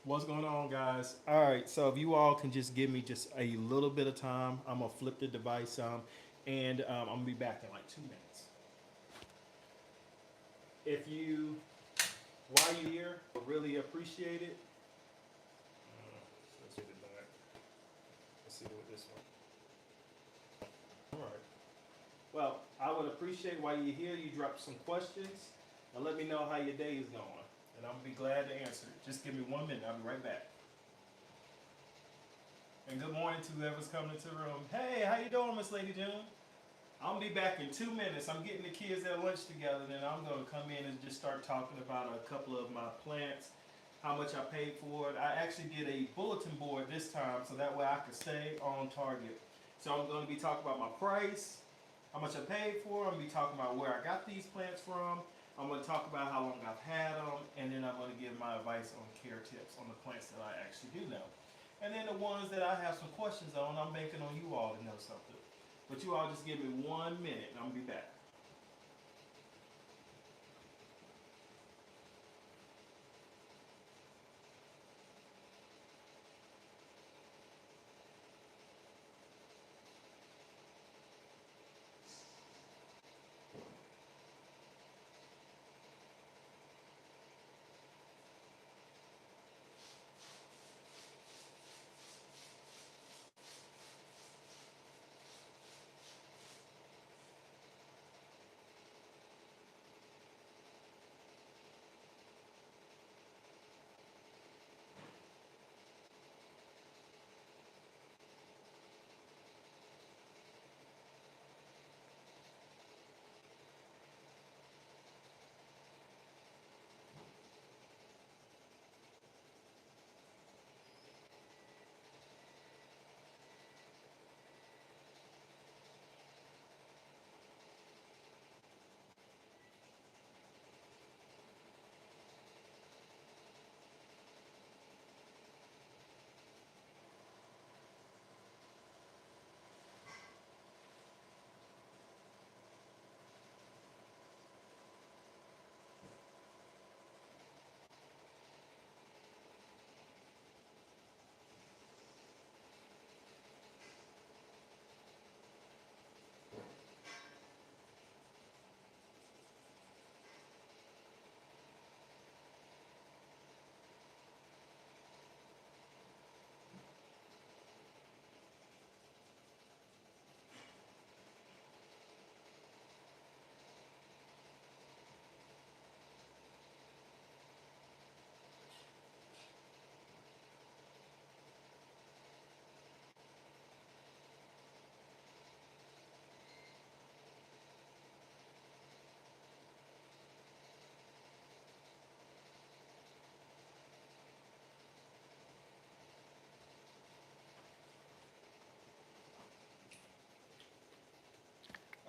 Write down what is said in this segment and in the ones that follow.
What's going on, guys? All right, so if you all can just give me just a little bit of time, I'm gonna flip the device and I'm gonna be back in like 2 minutes. If you, while you're here, I really appreciate it. Let's get it back. Let's see what this one. All right. Well, I would appreciate while you're here, you drop some questions and let me know how your day is going, and I'm gonna be glad to answer it. Just give me 1 minute. I'll be right back. And good morning to whoever's coming into the room. Hey, how you doing, Miss Lady June? I'm gonna be back in 2 minutes. I'm getting the kids at lunch together, and then I'm gonna come in and just start talking about a couple of my plants, how much I paid for it. I actually did a bulletin board this time, so that way I can stay on target. So I'm gonna be talking about my price, how much I paid for. I'm gonna be talking about where I got these plants from. I'm gonna talk about how long I've had them, and then I'm gonna give my advice on care tips on the plants that I actually do know. And then the ones that I have some questions on, I'm banking on you all to know something. But you all just give me 1 minute and I'm gonna be back.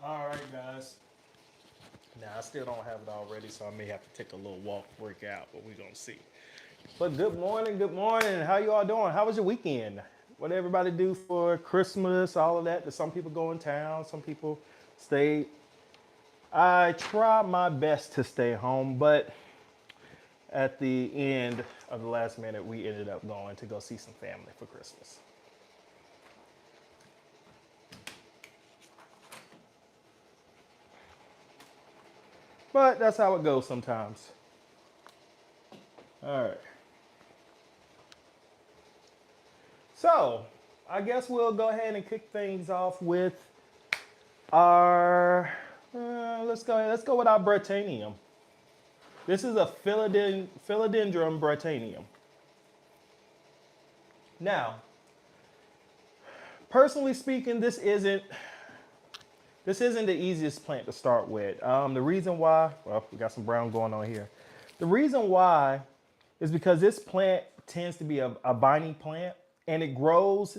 All right, guys. Now I still don't have it already, so I may have to take a little walk workout, but we're gonna see. But good morning, good morning. How you all doing? How was your weekend? What did everybody do for Christmas? All of that. Did some people go in town? Some people stayed. I tried my best to stay home, but at the end of the last minute, we ended up going to go see some family for Christmas. But that's how it goes sometimes. All right. So I guess we'll go ahead and kick things off with our. Let's go with our Britannium. This is a Philodendron Britannium. Now, personally speaking, this isn't the easiest plant to start with. The reason why, well, we got some brown going on here. The reason why is because this plant tends to be a binding plant, and it grows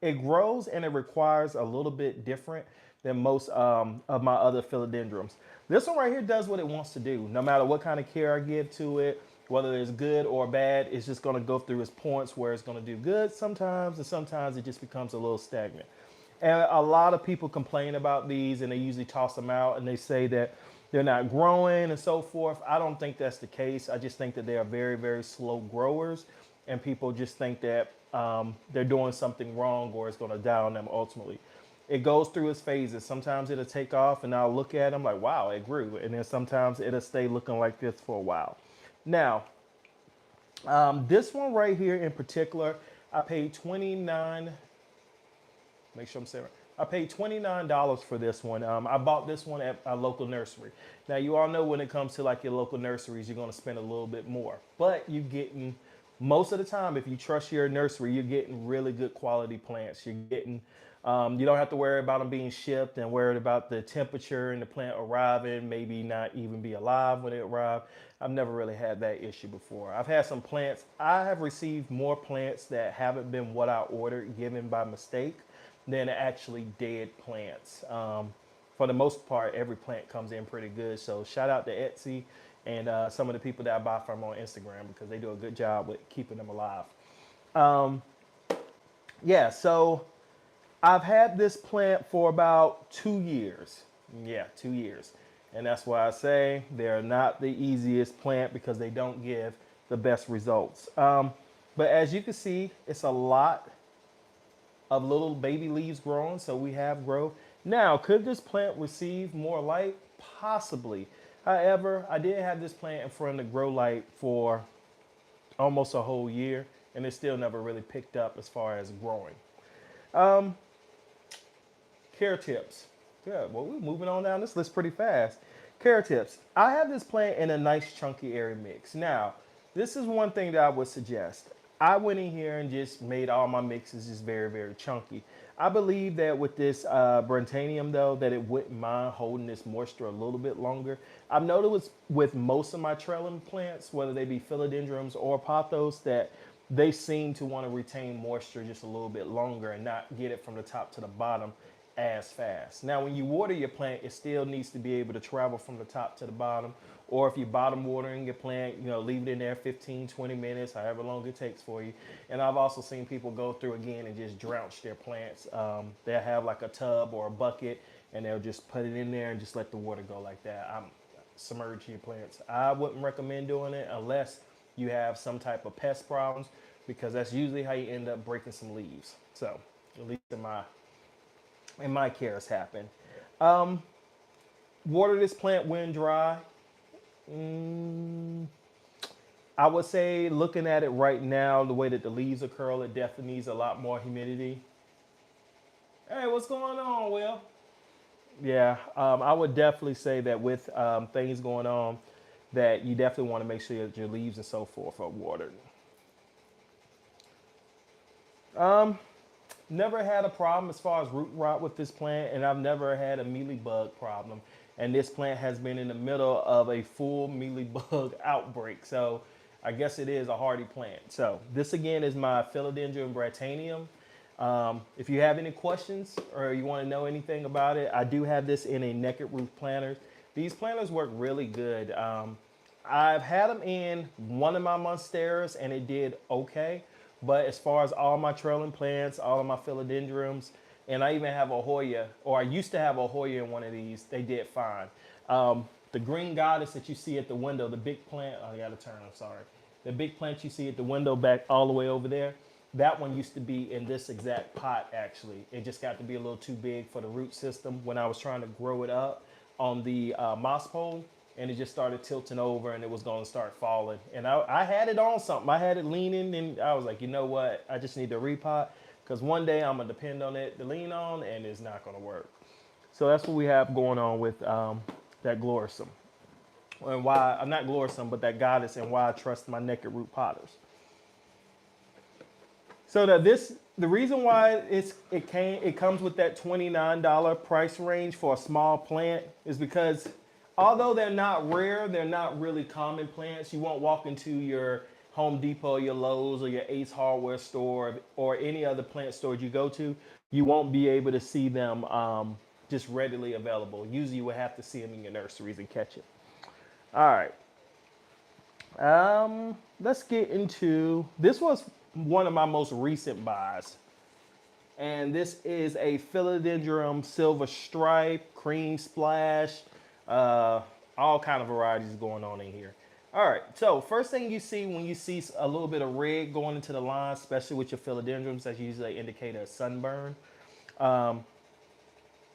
and it requires a little bit different than most of my other philodendrons. This one right here does what it wants to do. No matter what kind of care I give to it, whether it's good or bad, it's just going to go through its points where it's going to do good sometimes, and sometimes it just becomes a little stagnant. And a lot of people complain about these and they usually toss them out and they say that they're not growing and so forth. I don't think that's the case. I just think that they are very, very slow growers and people just think that they're doing something wrong or it's going to die on them ultimately. It goes through its phases. Sometimes it'll take off and I'll look at them like, wow, it grew. And then sometimes it'll stay looking like this for a while. Now, this one right here in particular, I paid 29. Make sure I'm saying right. I paid $29 for this one. I bought this one at a local nursery. Now you all know when it comes to like your local nurseries, you're gonna spend a little bit more, but you're getting most of the time, if you trust your nursery, you're getting really good quality plants. You're getting, you don't have to worry about them being shipped and worried about the temperature and the plant arriving, maybe not even be alive when it arrives. I've never really had that issue before. I've had some plants. I have received more plants that haven't been what I ordered, given by mistake, than actually dead plants. For the most part, every plant comes in pretty good. So shout out to Etsy and some of the people that I buy from on Instagram because they do a good job with keeping them alive. Yeah, so I've had this plant for about 2 years. Yeah, 2 years. And that's why I say they're not the easiest plant because they don't give the best results. But as you can see, it's a lot of little baby leaves growing, so we have growth. Now, could this plant receive more light? Possibly. However, I did have this plant in front of the grow light for almost a whole year, and it still never really picked up as far as growing. Care tips. Yeah, well, we're moving on down this list pretty fast. Care tips. I have this plant in a nice chunky area mix. Now, this is one thing that I would suggest. I went in here and just made all my mixes just very, very chunky. I believe that with this Brentanium though, that it wouldn't mind holding this moisture a little bit longer. I've noticed with most of my trailing plants, whether they be philodendrons or pothos, that they seem to want to retain moisture just a little bit longer and not get it from the top to the bottom as fast. Now, when you water your plant, it still needs to be able to travel from the top to the bottom. Or if you're bottom watering your plant, you know, leave it in there 15, 20 minutes, however long it takes for you. And I've also seen people go through again and just drench their plants. They'll have like a tub or a bucket and they'll just put it in there and just let the water go like that. Submerge your plants. I wouldn't recommend doing it unless you have some type of pest problems because that's usually how you end up breaking some leaves. So at least in my cares happen. Water this plant when dry. I would say looking at it right now, the way that the leaves are curled, it definitely needs a lot more humidity. Hey, what's going on, Will? Yeah, I would definitely say that with things going on, that you definitely want to make sure that your leaves and so forth are watered. Never had a problem as far as root rot with this plant, and I've never had a mealy bug problem. And this plant has been in the middle of a full mealy bug outbreak. So I guess it is a hardy plant. So this again is my Philodendron Brantanium. If you have any questions or you want to know anything about it, I do have this in a naked roof planter. These planters work really good. I've had them in one of my monsteras and it did okay. But as far as all my trailing plants, all of my philodendrons, and I even have a Hoya, or I used to have a Hoya in one of these, they did fine. The green goddess that you see at the window, the big plant, oh, I gotta turn, I'm sorry. The big plant you see at the window back all the way over there, that one used to be in this exact pot actually. It just got to be a little too big for the root system when I was trying to grow it up on the moss pole. And it just started tilting over and it was going to start falling. And I had it on something. I had it leaning and I was like, you know what? I just need to repot because one day I'm going to depend on it to lean on and it's not going to work. So that's what we have going on with that Glorisum. And why, I'm not Glorisum, but that goddess and why I trust my naked root potters. So that the reason why it comes with that $29 price range for a small plant is because although they're not rare, they're not really common plants. You won't walk into your Home Depot, your Lowe's, or your Ace Hardware store, or any other plant stores you go to. You won't be able to see them just readily available. Usually you would have to see them in your nurseries and catch it. All right. Let's get into, this was one of my most recent buys. And this is a Philodendron Silver Stripe, Cream Splash, all kind of varieties going on in here. All right. So first thing you see when you see a little bit of red going into the line, especially with your philodendrons, that's usually indicate a sunburn.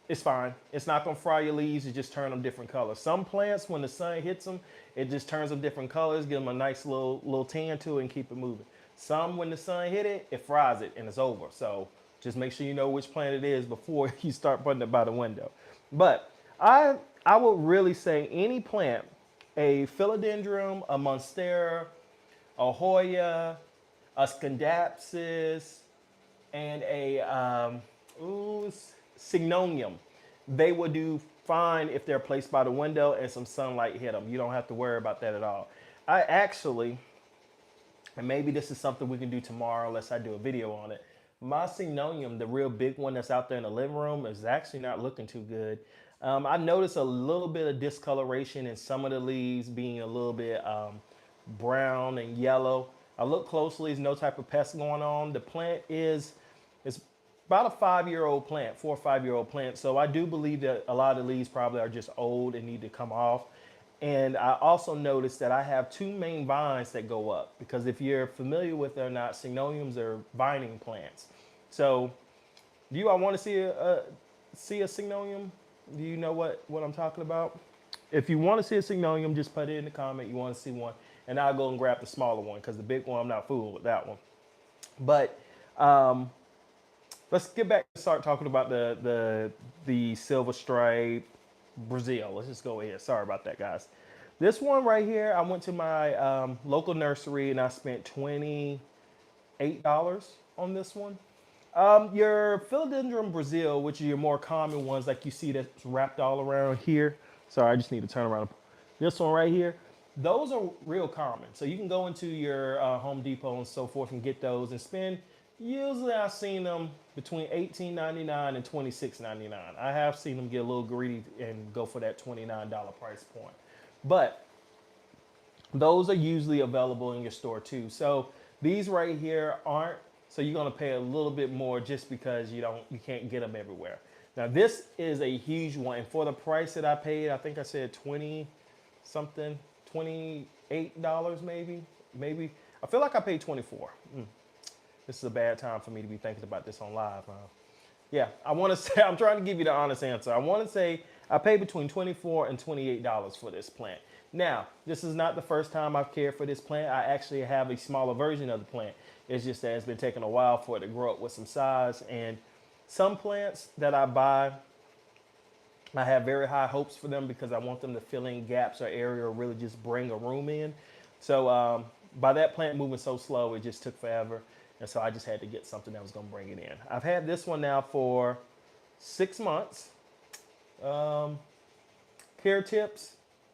It's fine. It's not gonna fry your leaves. It just turn them different colors. Some plants, when the sun hits them, it just turns them different colors, give them a nice little tan to it, and keep it moving. Some, when the sun hit it, it fries it and it's over. So just make sure you know which plant it is before you start putting it by the window. But I would really say any plant, a philodendron, a monstera, a hoya, a scindapsus, and a signonium. They will do fine if they're placed by the window and some sunlight hit them. You don't have to worry about that at all. I actually, and maybe this is something we can do tomorrow unless I do a video on it. My signonium, the real big one that's out there in the living room, is actually not looking too good. I noticed a little bit of discoloration in some of the leaves being a little bit brown and yellow. I look closely, there's no type of pest going on. The plant is it's about a 5-year-old plant, 4 or 5-year-old plant. So I do believe that a lot of the leaves probably are just old and need to come off. And I also noticed that I have two main vines that go up, because if you're familiar with it or not, signoniums are vining plants. So do you I want to see a signonium? Do you know what I'm talking about? If you want to see a signonium, just put it in the comment. You want to see one, and I'll go and grab the smaller one, because the big one, I'm not fooling with that one. But let's get back and start talking about the silver stripe Brazil. Let's just go ahead. Sorry about that, guys. This one right here, I went to my local nursery and I spent $28 on this one. Your philodendron Brazil, which are your more common ones, like you see that's wrapped all around here. Sorry, I just need to turn around. This one right here, those are real common. So you can go into your Home Depot and so forth and get those and spend. Usually I've seen them between $18.99 and $26.99. I have seen them get a little greedy and go for that $29 price point. But those are usually available in your store too. So these right here aren't, so you're gonna pay a little bit more just because you can't get them everywhere. Now this is a huge one. And for the price that I paid, I think I said 20 something, $28 maybe. I feel like I paid 24. This is a bad time for me to be thinking about this on live. Yeah, I want to say, I'm trying to give you the honest answer. I want to say I paid between $24 and $28 for this plant. Now, this is not the first time I've cared for this plant. I actually have a smaller version of the plant. It's just that it's been taking a while for it to grow up with some size. And some plants that I buy, I have very high hopes for them because I want them to fill in gaps or area or really just bring a room in. So by that plant moving so slow, it just took forever. And so I just had to get something that was going to bring it in. I've had this one now for 6 months. Care tips,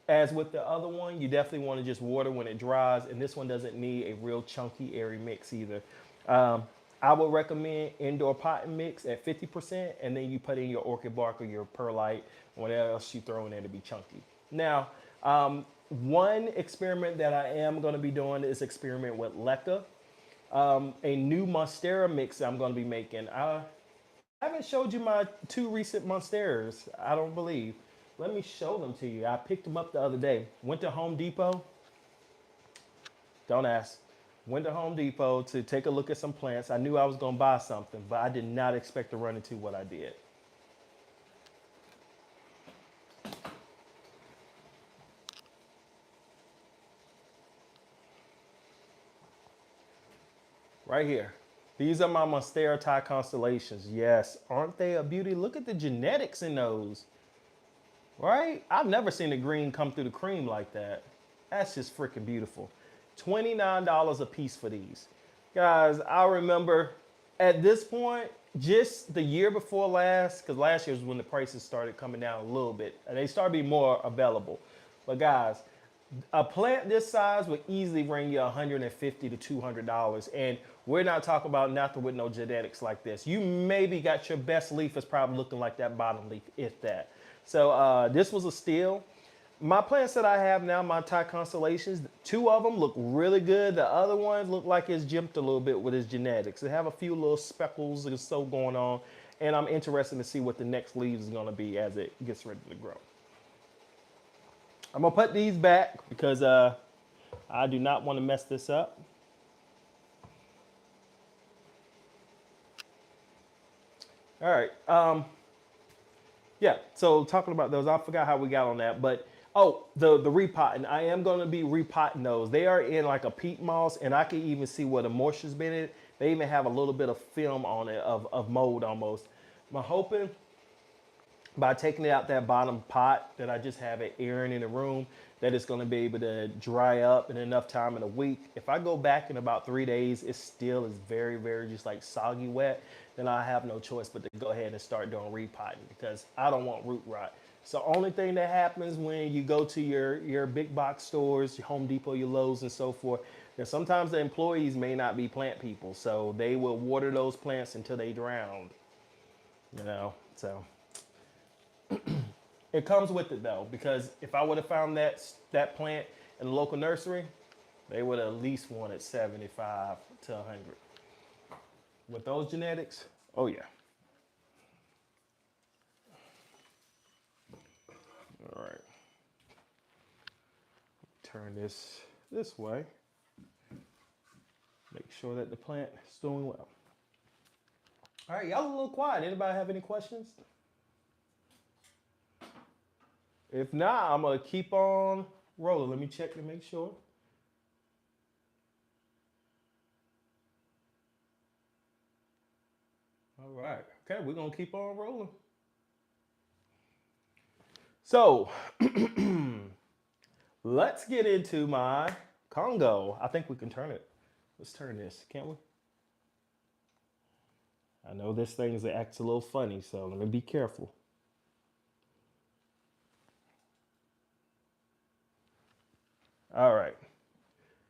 as with the other one, you definitely want to just water when it dries. And this one doesn't need a real chunky, airy mix either. I would recommend indoor potting mix at 50%. And then you put in your orchid bark or your perlite, whatever else you throw in there to be chunky. Now, one experiment that I am going to be doing is experiment with leca. A new monstera mix I'm going to be making. I haven't showed you my 2 recent monsteras, I don't believe. Let me show them to you. I picked them up the other day. Went to Home Depot. Don't ask. Went to Home Depot to take a look at some plants. I knew I was going to buy something, but I did not expect to run into what I did. Right here. These are my Monstera Thai constellations. Yes, aren't they a beauty? Look at the genetics in those. Right? I've never seen the green come through the cream like that. That's just freaking beautiful. $29 a piece for these. Guys, I remember at this point, just the year before last, because last year was when the prices started coming down a little bit, and they started being more available. But guys, a plant this size would easily bring you $150 to $200, and we're not talking about nothing with no genetics like this. You maybe got your best leaf is probably looking like that bottom leaf, if that. So this was a steal. My plants that I have now, my Thai constellations, 2 of them look really good. The other ones look like it's jimped a little bit with its genetics. They have a few little speckles and so going on, and I'm interested to see what the next leaves is going to be as it gets ready to grow. I'm gonna put these back because I do not want to mess this up. All right. Yeah. So talking about those, I forgot how we got on that, but oh, the repotting. I am going to be repotting those. They are in like a peat moss, and I can even see where the moisture's been in it. They even have a little bit of film on it of mold almost. I'm hoping by taking it out that bottom pot that I just have it airing in the room, that it's going to be able to dry up in enough time in a week. If I go back in about 3 days, it still is very, very just like soggy wet, then I have no choice but to go ahead and start doing repotting because I don't want root rot. So only thing that happens when you go to your big box stores, your Home Depot, your Lowe's and so forth, that sometimes the employees may not be plant people. So they will water those plants until they drown, you know, so it comes with it though, because if I would have found that plant in the local nursery, they would have at least wanted 75 to 100. With those genetics, oh yeah. All right. Turn this way. Make sure that the plant is doing well. All right, y'all a little quiet. Anybody have any questions? If not, I'm gonna keep on rolling. Let me check to make sure. All right. Okay, we're gonna keep on rolling. So let's get into my Congo. I think we can turn it. Let's turn this, can't we? I know this thing acts a little funny, so let me be careful. All right.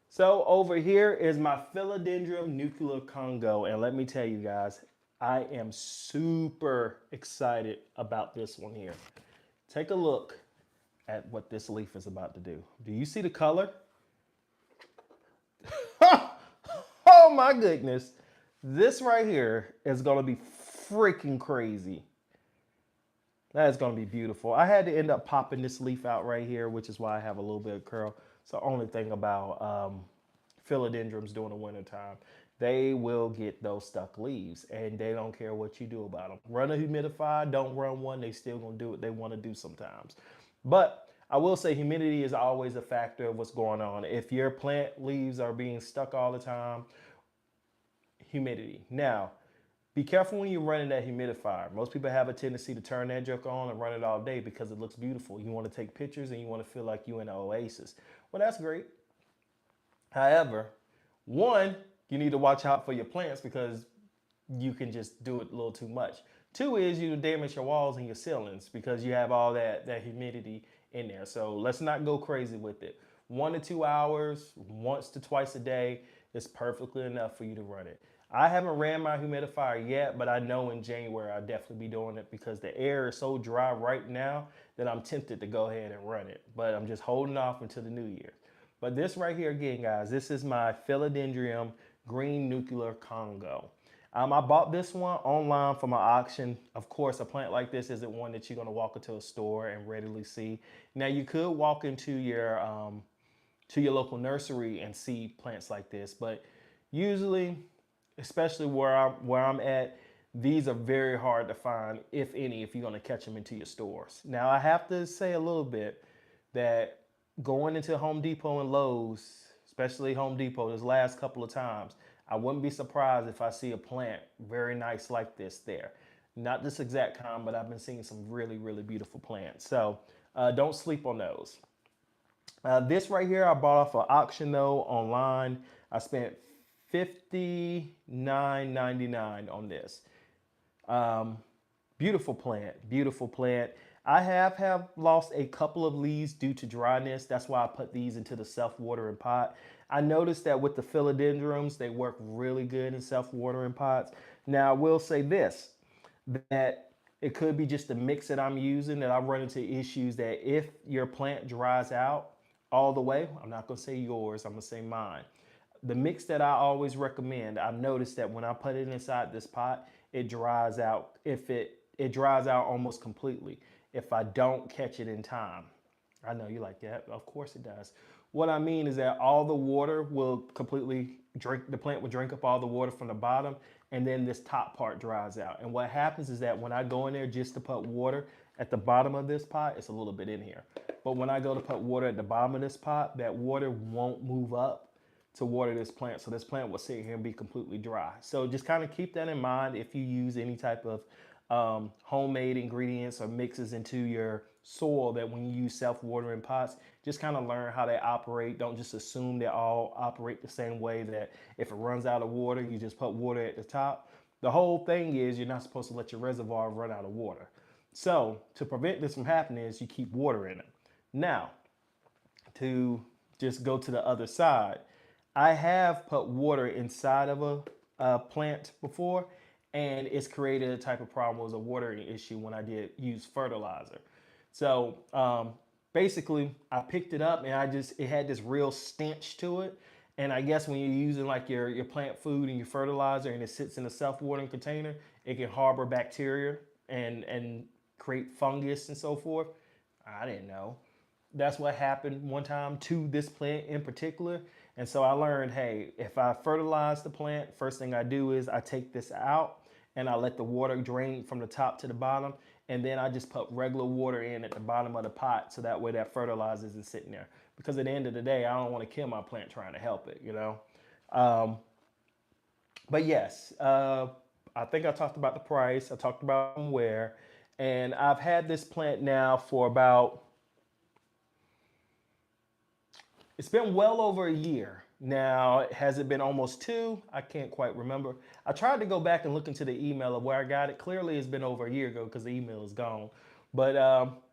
So over here is my Philodendron nuclear Congo, and let me tell you guys, I am super excited about this one here. Take a look at what this leaf is about to do. Do you see the color? Oh my goodness. This right here is gonna be freaking crazy. That is gonna be beautiful. I had to end up popping this leaf out right here, which is why I have a little bit of curl. It's the only thing about philodendrons during the wintertime. They will get those stuck leaves and they don't care what you do about them. Run a humidifier, don't run one, they still gonna do what they wanna do sometimes. But I will say humidity is always a factor of what's going on. If your plant leaves are being stuck all the time, humidity. Now, be careful when you're running that humidifier. Most people have a tendency to turn that joke on and run it all day because it looks beautiful. You want to take pictures and you want to feel like you're in an oasis. Well, that's great. However, one, you need to watch out for your plants because you can just do it a little too much. Two is you damage your walls and your ceilings because you have all that humidity in there. So let's not go crazy with it. 1 to 2 hours, once to twice a day is perfectly enough for you to run it. I haven't ran my humidifier yet, but I know in January I'll definitely be doing it because the air is so dry right now that I'm tempted to go ahead and run it. But I'm just holding off until the new year. But this right here again, guys, this is my Philodendron Green Nuclear Congo. I bought this one online from an auction. Of course, a plant like this isn't one that you're gonna walk into a store and readily see. Now you could walk into your local nursery and see plants like this, but usually, especially where I'm at, these are very hard to find, if any, if you're gonna catch them into your stores. Now I have to say a little bit that going into Home Depot and Lowe's, especially Home Depot, this last couple of times, I wouldn't be surprised if I see a plant very nice like this there. Not this exact kind, but I've been seeing some really, really beautiful plants. So don't sleep on those. This right here, I bought off an auction though online. I spent $59.99 on this. Um, Beautiful plant, beautiful plant. I have lost a couple of leaves due to dryness. That's why I put these into the self-watering pot. I noticed that with the philodendrons, they work really good in self-watering pots. Now, I will say this, that it could be just the mix that I'm using that I run into issues that if your plant dries out all the way, I'm not gonna say yours, I'm gonna say mine. The mix that I always recommend, I've noticed that when I put it inside this pot, it dries out. If it dries out almost completely if I don't catch it in time. I know you like that. Of course it does. What I mean is that all the water will completely drink, the plant will drink up all the water from the bottom, and then this top part dries out. And what happens is that when I go in there just to put water at the bottom of this pot, it's a little bit in here. But when I go to put water at the bottom of this pot, that water won't move up to water this plant. So this plant will sit here and be completely dry. So just kind of keep that in mind if you use any type of homemade ingredients or mixes into your soil, that when you use self-watering pots, just kind of learn how they operate. Don't just assume they all operate the same way, that if it runs out of water, you just put water at the top. The whole thing is you're not supposed to let your reservoir run out of water. So to prevent this from happening is you keep water in it. Now, to just go to the other side, I have put water inside of a plant before, and it's created a type of problem. It was a watering issue when I did use fertilizer. So basically, I picked it up and it had this real stench to it. And I guess when you're using like your plant food and your fertilizer and it sits in a self-watering container, it can harbor bacteria and create fungus and so forth. I didn't know. That's what happened one time to this plant in particular. And so I learned, hey, if I fertilize the plant, first thing I do is I take this out and I let the water drain from the top to the bottom. And then I just put regular water in at the bottom of the pot, so that way that fertilizer isn't sitting there. Because at the end of the day, I don't want to kill my plant trying to help it, you know. But yes, I think I talked about the price. I talked about where. And I've had this plant now for about, it's been well over a year. Now, has it been almost 2? I can't quite remember. I tried to go back and look into the email of where I got it. Clearly, it's been over a year ago because the email is gone. But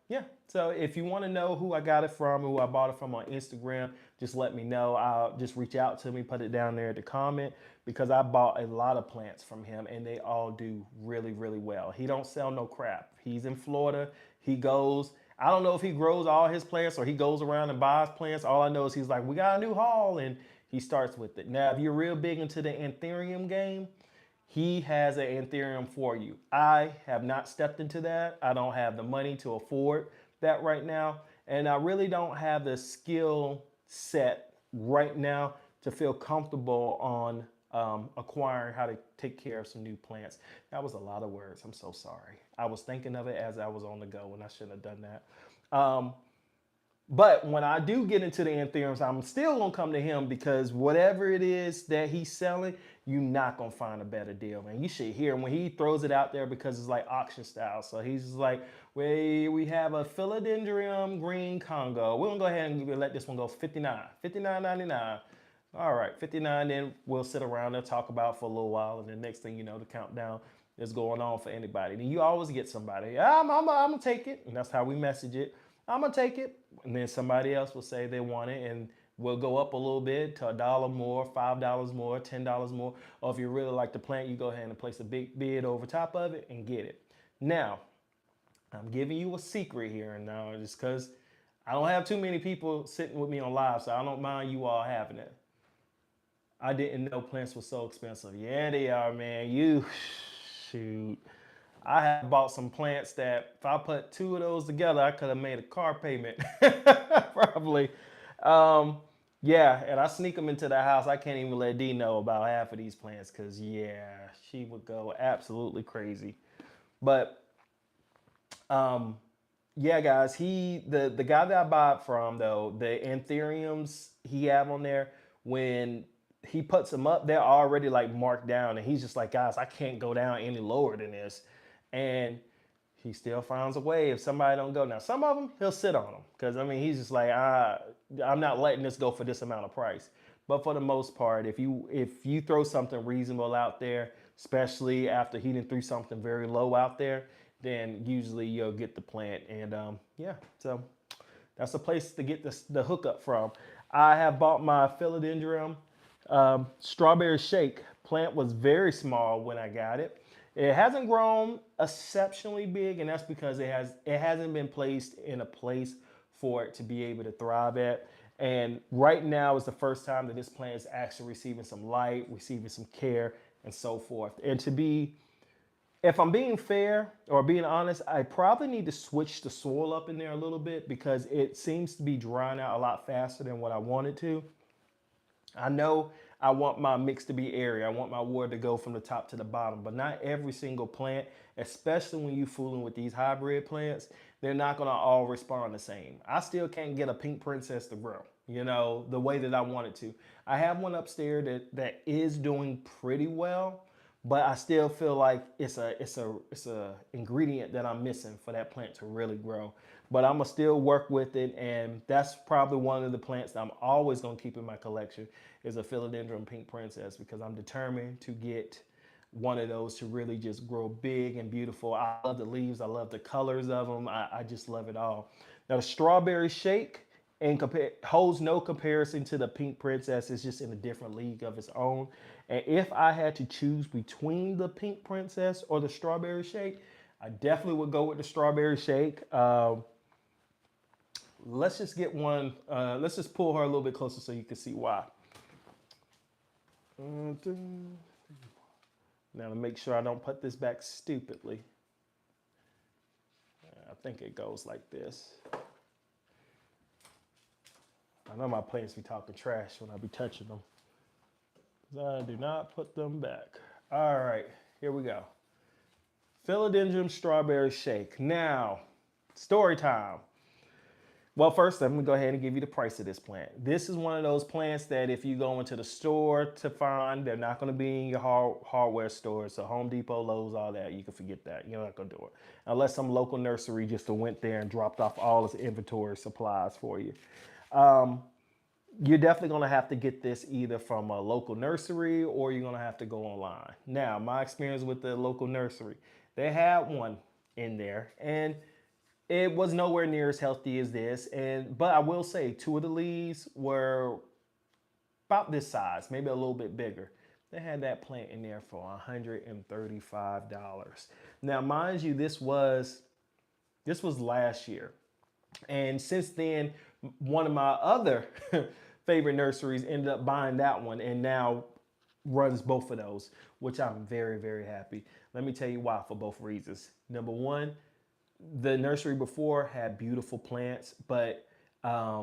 yeah, so if you want to know who I got it from, who I bought it from on Instagram, just let me know. I'll just reach out to me, put it down there at the comment, because I bought a lot of plants from him and they all do really, really well. He don't sell no crap. He's in Florida. He goes, I don't know if he grows all his plants or he goes around and buys plants. All I know is he's like, we got a new haul, and he starts with it. Now, if you're real big into the anthurium game, he has an anthurium for you. I have not stepped into that. I don't have the money to afford that right now. And I really don't have the skill set right now to feel comfortable on acquiring how to take care of some new plants. That was a lot of words. I'm so sorry. I was thinking of it as I was on the go, and I shouldn't have done that. But when I do get into the anthuriums, I'm still gonna come to him, because whatever it is that he's selling, you're not gonna find a better deal, man. You should hear him when he throws it out there, because it's like auction style. So he's just like, we have a philodendron green Congo. We're gonna go ahead and let this one go 59, 59.99. All right, 59, then we'll sit around and talk about for a little while, and the next thing you know, the countdown is going on for anybody. And you always get somebody, I'm gonna take it, and that's how we message it. I'm gonna take it, and then somebody else will say they want it, and we'll go up a little bit to $1 more, $5 more, $10 more. Or if you really like the plant, you go ahead and place a big bid over top of it and get it. Now, I'm giving you a secret here, and now just because I don't have too many people sitting with me on live, so I don't mind you all having it. I didn't know plants were so expensive. Yeah, they are, man. Shoot. I have bought some plants that if I put 2 of those together, I could have made a car payment, probably. Yeah, and I sneak them into the house. I can't even let Dee know about half of these plants, because yeah, she would go absolutely crazy. But yeah, guys, the guy that I bought from, though, the anthuriums he have on there, when he puts them up, they're already like marked down, and he's just like, guys, I can't go down any lower than this. And he still finds a way if somebody don't go. Now, some of them, he'll sit on them, because, I mean, he's just like, I'm not letting this go for this amount of price. But for the most part, if you throw something reasonable out there, especially after he didn't threw something very low out there, then usually you'll get the plant. And yeah, so that's a place to get the hookup from. I have bought my philodendron strawberry shake. Plant was very small when I got it. It hasn't grown exceptionally big, and that's because it hasn't been placed in a place for it to be able to thrive at. And right now is the first time that this plant is actually receiving some light, receiving some care, and so forth. And to be If I'm being fair or being honest, I probably need to switch the soil up in there a little bit because it seems to be drying out a lot faster than what I want it to. I know I want my mix to be airy. I want my water to go from the top to the bottom, but not every single plant, especially when you fooling with these hybrid plants, they're not gonna all respond the same. I still can't get a pink princess to grow, the way that I want it to. I have one upstairs that is doing pretty well, but I still feel like it's a ingredient that I'm missing for that plant to really grow. But I'm gonna still work with it, and that's probably one of the plants that I'm always gonna keep in my collection is a philodendron pink princess because I'm determined to get one of those to really just grow big and beautiful. I love the leaves, I love the colors of them. I just love it all. Now the strawberry shake holds no comparison to the pink princess. It's just in a different league of its own. And if I had to choose between the pink princess or the strawberry shake, I definitely would go with the strawberry shake. Let's just get one. Let's just pull her a little bit closer so you can see why. Now to make sure I don't put this back stupidly. I think it goes like this. I know my plants be talking trash when I be touching them. I do not put them back. All right, here we go. Philodendron strawberry shake. Now, story time. Well, first, I'm gonna go ahead and give you the price of this plant. This is one of those plants that if you go into the store to find, they're not gonna be in your hardware stores. So Home Depot, Lowe's, all that, you can forget that. You're not gonna do it. Unless some local nursery just went there and dropped off all its inventory supplies for you. You're definitely going to have to get this either from a local nursery or you're going to have to go online. Now, my experience with the local nursery, they had one in there and it was nowhere near as healthy as this. But I will say two of the leaves were about this size, maybe a little bit bigger. They had that plant in there for $135. Now, mind you, this was last year. And since then, one of my other favorite nurseries ended up buying that one and now runs both of those, which I'm very, very happy. Let me tell you why for both reasons. Number one, the nursery before had beautiful plants, but I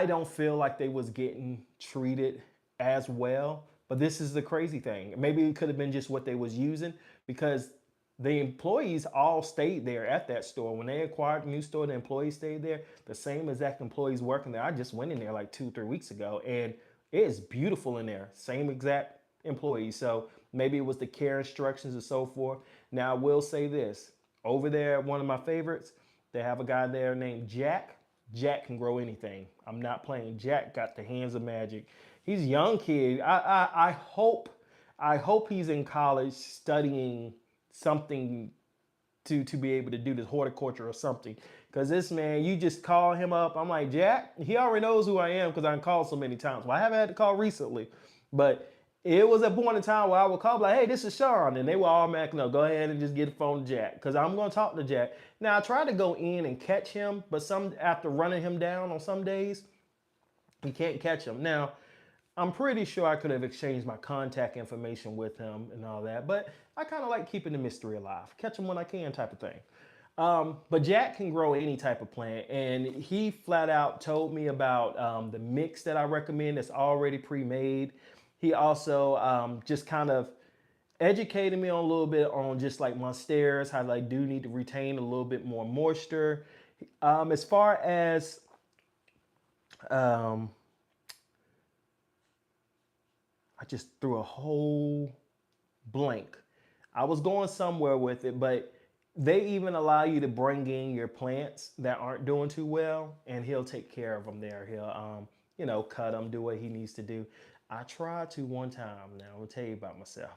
don't feel like they was getting treated as well. But this is the crazy thing. Maybe it could have been just what they was using because the employees all stayed there at that store. When they acquired the new store, the employees stayed there. The same exact employees working there. I just went in there like 2-3 weeks ago and it is beautiful in there. Same exact employees. So maybe it was the care instructions and so forth. Now I will say this. Over there, one of my favorites, they have a guy there named Jack. Jack can grow anything. I'm not playing. Jack got the hands of magic. He's a young kid. I hope he's in college studying something to be able to do this horticulture or something. Because this man, you just call him up. I'm like, Jack, he already knows who I am because I've called so many times. Well, I haven't had to call recently, but it was a point in time where I would call like, hey, this is Shawn. And they were automatically, no, go ahead and just get the phone to Jack because I'm going to talk to Jack. Now, I tried to go in and catch him, but after running him down on some days, you can't catch him. Now, I'm pretty sure I could have exchanged my contact information with him and all that, but I kind of like keeping the mystery alive. Catch him when I can type of thing. But Jack can grow any type of plant, and he flat out told me about the mix that I recommend that's already pre-made. He also just kind of educated me on a little bit on just like monsteras, how they do need to retain a little bit more moisture. As far as I just threw a whole blank. I was going somewhere with it, but they even allow you to bring in your plants that aren't doing too well, and he'll take care of them there. He'll, cut them, do what he needs to do. I tried to one time. Now, I'm going to tell you about myself.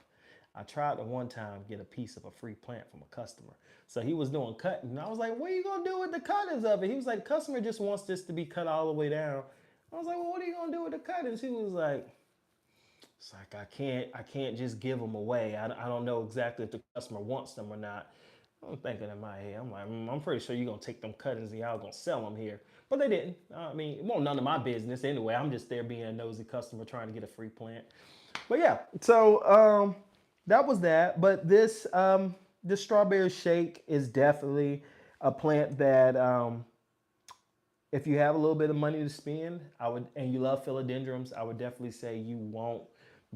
I tried to one time get a piece of a free plant from a customer. So he was doing cutting. And I was like, what are you going to do with the cuttings of it? He was like, the customer just wants this to be cut all the way down. I was like, well, what are you going to do with the cuttings? He was like, it's like, I can't just give them away. I don't know exactly if the customer wants them or not. I'm thinking in my head, I'm like, I'm pretty sure you're going to take them cuttings and y'all going to sell them here. But they didn't. I mean, it wasn't none of my business anyway. I'm just there being a nosy customer trying to get a free plant. But yeah, so that was that. But this strawberry shake is definitely a plant that if you have a little bit of money to spend, I would, and you love philodendrons, I would definitely say you won't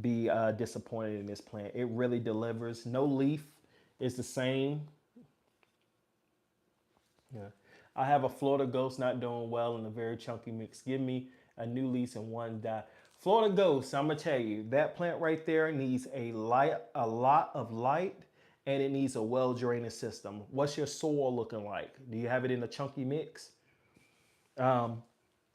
be disappointed in this plant. It really delivers. No leaf is the same. Yeah. I have a Florida Ghost not doing well in a very chunky mix. Give me a new lease and one die. Florida Ghost, I'm gonna tell you, that plant right there needs a lot of light, and it needs a well drainage system. What's your soil looking like? Do you have it in a chunky mix? Um,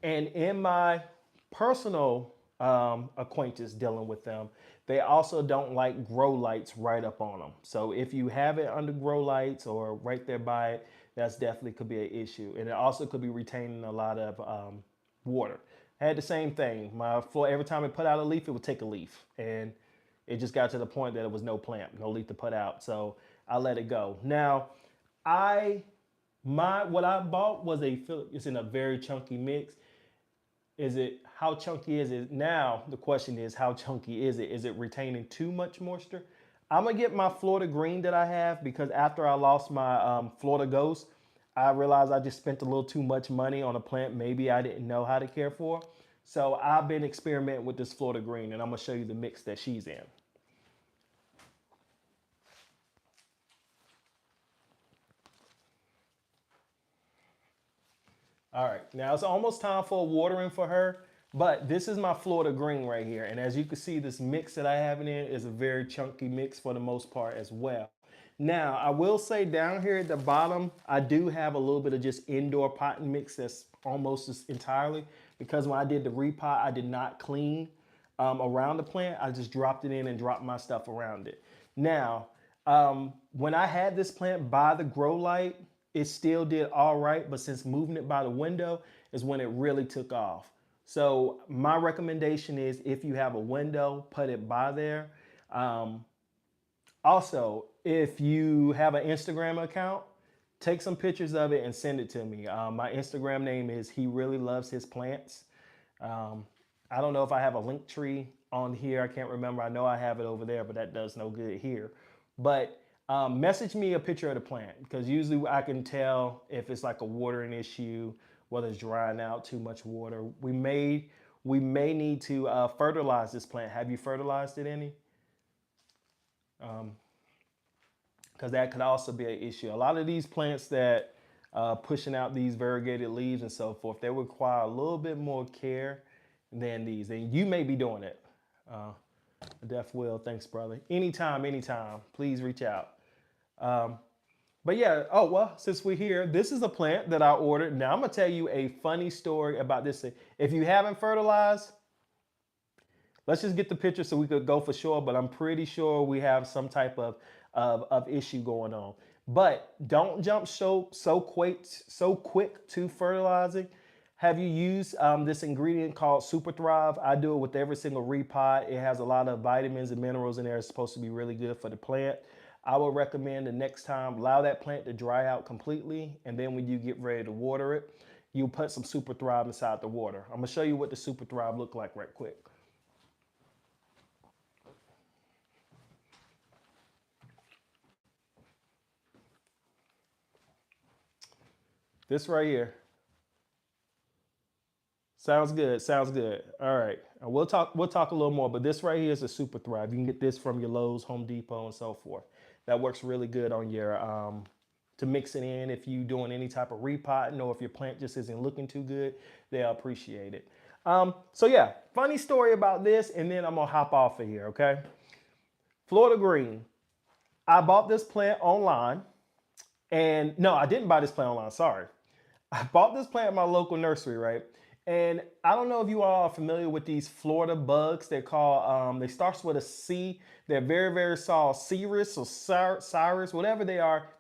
and in my personal acquaintance dealing with them, they also don't like grow lights right up on them. So if you have it under grow lights or right there by it, that's definitely could be an issue. And it also could be retaining a lot of water. I had the same thing. My floor, every time it put out a leaf, it would take a leaf. And it just got to the point that it was no plant, no leaf to put out. So I let it go. Now, I what I bought was it's in a very chunky mix. Is it, how chunky is it? Now the question is, how chunky is it? Is it retaining too much moisture? I'm gonna get my Florida green that I have, because after I lost my Florida Ghost, I realized I just spent a little too much money on a plant maybe I didn't know how to care for. So I've been experimenting with this Florida green, and I'm gonna show you the mix that she's in. All right, now it's almost time for a watering for her, but this is my Florida green right here. And as you can see, this mix that I have in it is a very chunky mix for the most part as well. Now, I will say down here at the bottom, I do have a little bit of just indoor potting mix that's almost entirely, because when I did the repot, I did not clean around the plant. I just dropped it in and dropped my stuff around it. Now, when I had this plant by the grow light, it still did all right, but since moving it by the window is when it really took off. So my recommendation is, if you have a window, put it by there. Um, Also, if you have an Instagram account, take some pictures of it and send it to me. My Instagram name is He Really Loves His Plants. Um, I don't know if I have a link tree on here. I can't remember. I know I have it over there, but that does no good here. But message me a picture of the plant, because usually I can tell if it's like a watering issue, whether it's drying out too much water. We may need to fertilize this plant. Have you fertilized it any? Because that could also be an issue. A lot of these plants that pushing out these variegated leaves and so forth, they require a little bit more care than these. And you may be doing it. Deaf Will, thanks, brother. Anytime, anytime, please reach out. Um, but yeah, oh, well, since we're here, this is a plant that I ordered. Now I'm gonna tell you a funny story about this thing. If you haven't fertilized, let's just get the picture so we could go for sure, but I'm pretty sure we have some type of issue going on. But don't jump so quick to fertilizing. Have you used this ingredient called Super Thrive? I do it with every single repot. It has a lot of vitamins and minerals in there. It's supposed to be really good for the plant. I would recommend the next time, allow that plant to dry out completely, and then when you get ready to water it, you put some Super Thrive inside the water. I'm gonna show you what the Super Thrive look like right quick. This right here. Sounds good. Sounds good. All right. We'll talk a little more, but this right here is a Super Thrive. You can get this from your Lowe's, Home Depot, and so forth. That works really good on your to mix it in if you doing any type of repotting, or if your plant just isn't looking too good, they'll appreciate it. So yeah, funny story about this, and then I'm gonna hop off of here, okay? Florida Green. I bought this plant online, and no, I didn't buy this plant online, sorry. I bought this plant at my local nursery, right? And I don't know if you all are familiar with these Florida bugs. They're called, they starts with a C. They're very, very soft. Cirrus or Cyrus, whatever they are.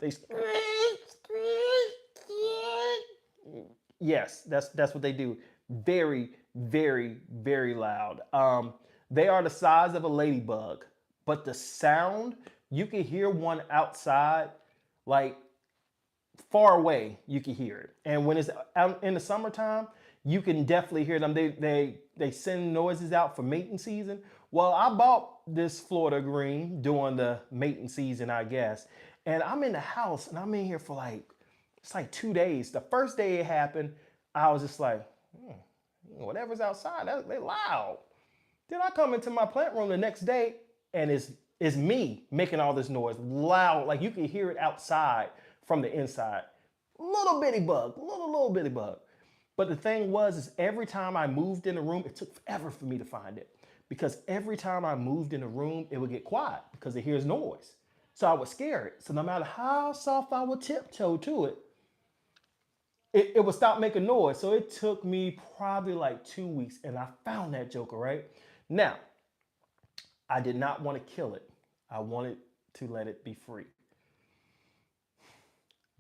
Yes, that's what they do. Very, very, very loud. They are the size of a ladybug, but the sound, you can hear one outside, like far away, you can hear it. And when it's out in the summertime, you can definitely hear them. They send noises out for mating season. Well, I bought this Florida green during the mating season, I guess. And I'm in the house and I'm in here for like, it's like 2 days. The first day it happened, I was just like, whatever's outside, they loud. Then I come into my plant room the next day and it's me making all this noise, loud, like you can hear it outside from the inside. Little bitty bug, little bitty bug. But the thing was, is every time I moved in the room, it took forever for me to find it. Because every time I moved in the room, it would get quiet because it hears noise. So I would scare it. So no matter how soft I would tiptoe to it, it would stop making noise. So it took me probably like 2 weeks and I found that joker, right? Now, I did not want to kill it. I wanted to let it be free.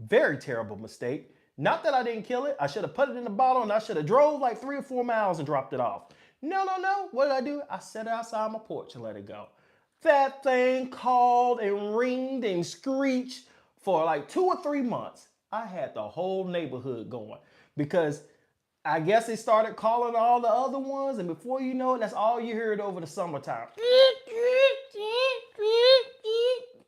Very terrible mistake. Not that I didn't kill it. I should have put it in the bottle and I should have drove like 3 or 4 miles and dropped it off. No, no, no. What did I do? I set it outside my porch and let it go. That thing called and ringed and screeched for like 2 or 3 months. I had the whole neighborhood going because I guess they started calling all the other ones, and before you know it, that's all you heard over the summertime.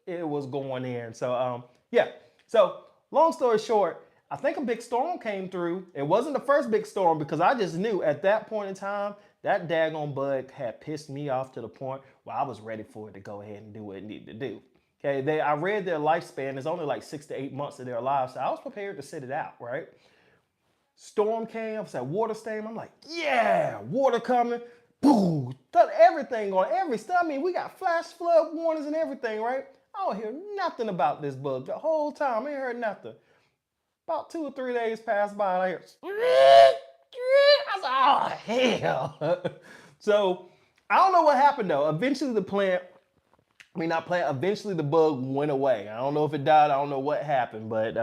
It was going in. So yeah. So long story short, I think a big storm came through. It wasn't the first big storm because I just knew at that point in time that daggone bug had pissed me off to the point where I was ready for it to go ahead and do what it needed to do. Okay, I read their lifespan is only like 6 to 8 months of their lives, so I was prepared to sit it out, right? Storm came, I said water stain. I'm like, yeah, water coming. Boom, everything on every stuff. I mean, we got flash flood warnings and everything, right? I don't hear nothing about this bug the whole time. I ain't heard nothing. About 2 or 3 days passed by, and I hear, I said, oh hell. So I don't know what happened though. Eventually the plant, I mean not plant, eventually the bug went away. I don't know if it died, I don't know what happened, but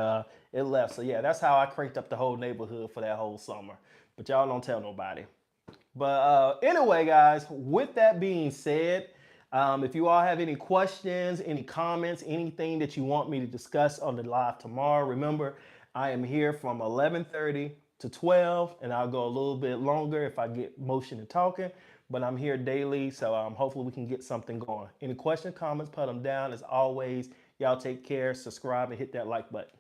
it left. So yeah, that's how I cranked up the whole neighborhood for that whole summer. But y'all don't tell nobody. But anyway, guys, with that being said, if you all have any questions, any comments, anything that you want me to discuss on the live tomorrow, remember, I am here from 11:30 to 12, and I'll go a little bit longer if I get motion and talking, but I'm here daily, so hopefully we can get something going. Any questions, comments, put them down. As always, y'all take care, subscribe, and hit that like button.